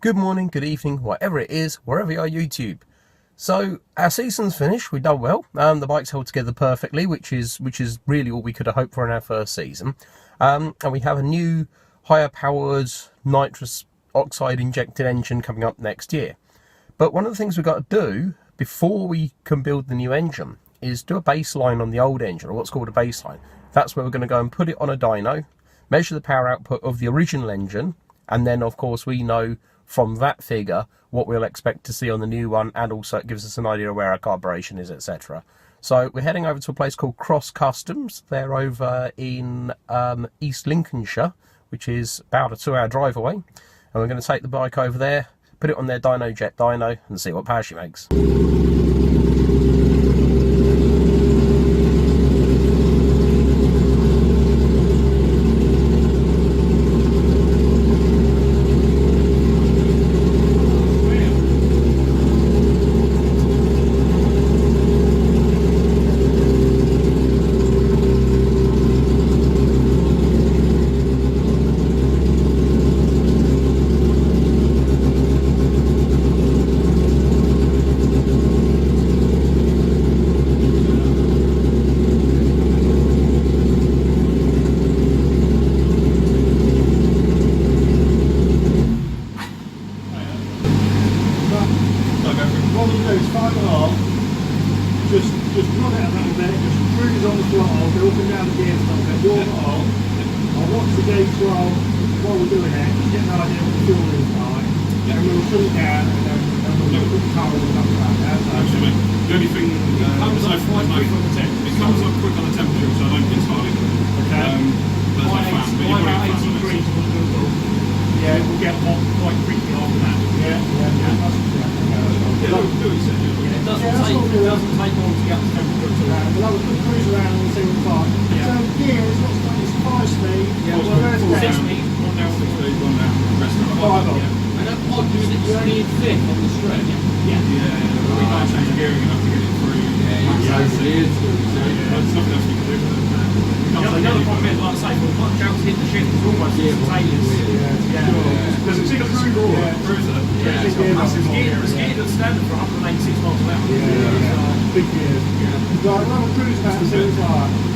good morning, good evening, whatever it is, wherever you are YouTube. So our season's finished, we've done well. The bike's held together perfectly, which is really all we could have hoped for in our first season. And we have a new higher powered nitrous oxide injected engine coming up next year. But one of the things we've got to do before we can build the new engine is do a baseline on the old engine, or what's called a baseline. That's where we're going to go and put it on a dyno, measure the power output of the original engine, and then of course we know from that figure what we'll expect to see on the new one, and also it gives us an idea of where our carburation is, etc. So we're heading over to a place called Cross Customs. They're over in East Lincolnshire, which is about a 2-hour drive away, and we're going to take the bike over there, put it on their Dynojet dyno and see what power she makes. Just run it a little bit, just cruise on the throttle, go up and down the gears a little bit, warm it up. I'll watch the gauge while we're doing it, just get an idea what the fuel is like. And we'll shut it down and then we'll put the power on top of that. Actually, the only thing it comes up quite quick on the temperature. It comes up quick on the temperature, so I don't get started. Okay. There's no fan, but you've got a fan on it. Yeah, we'll get hot quite quickly after that. Yeah. It doesn't take long to get the temperature to that. We'll have a quick cruise around and see what's like. Yeah. So gear is what's like, it's 5 speed. Yeah, well, well, where's 6 speed. One down, 6 speed, one down. The rest are 5 on. And that pod is only in 5th on the stretch. Yeah, we can't change gearing enough to get it through. There's nothing else you can do with it. The other problem is, like I say, when one jumps hit the shift, it's almost instantaneous. Because it's either cruiser or cruiser. It's got massive gear. The gear that's standard for 186 miles an hour. Big gears. Right, we'll have a cruise back and see what's like.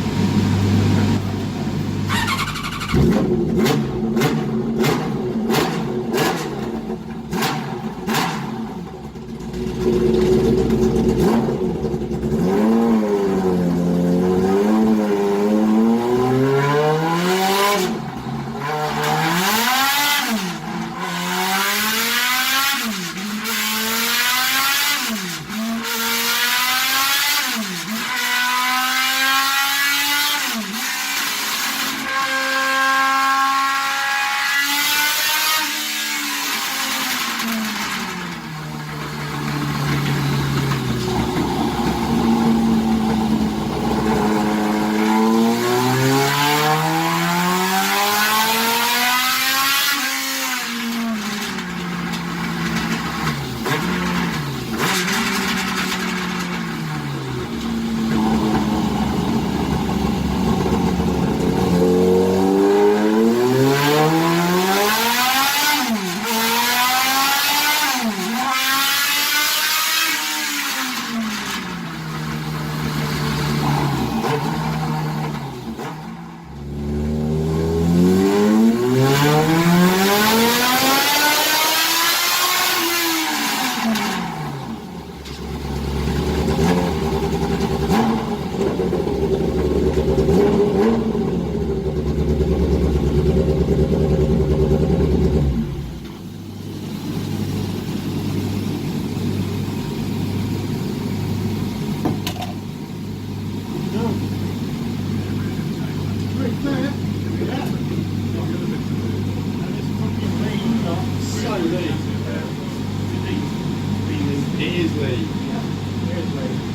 It is lead.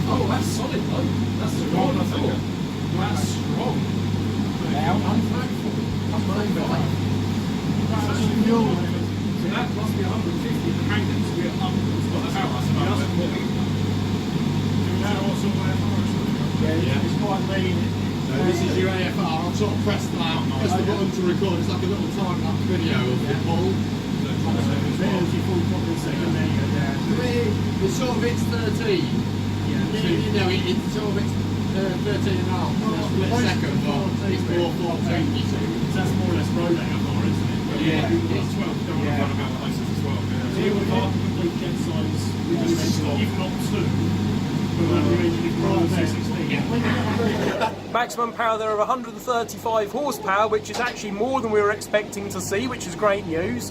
Oh, that's solid though. That's strong. That's strong. Now, unflagged. So that must be 150 in the magnets. We're up. That's how that's about it. Yeah, it's quite lean. So this is your AFR. I'll sort of press that. Press the button to record. It's like a little time-lapse video of the pull. There's your full fucking second, there you go down. The short bit's 13. Yeah, You know, it's short bit's 13 and a half. Split second, but it's more 14, you see. that's more or less road AFR, isn't it? Yeah, it's 12. Don't want to run about places as well. So you would have complete jet size, if not two. Maximum power there of 135 horsepower, which is actually more than we were expecting to see, which is great news.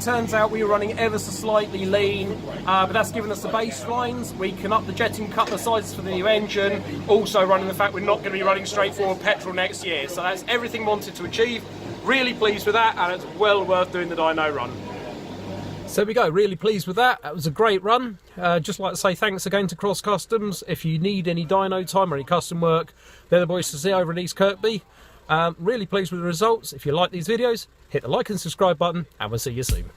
Turns out we were running ever so slightly lean, but that's given us the baselines. We can up the jetting, cut the sizes for the new engine, also running the fact we're not going to be running straightforward petrol next year. So that's everything we wanted to achieve. Really pleased with that, and it's well worth doing the dyno run. So there we go, really pleased with that. That was a great run. Just like to say thanks again to Cross Customs. If you need any dyno time or any custom work, they're the boys to see over in East Kirkby. Really pleased with the results. If you like these videos, hit the like and subscribe button, and we'll see you soon.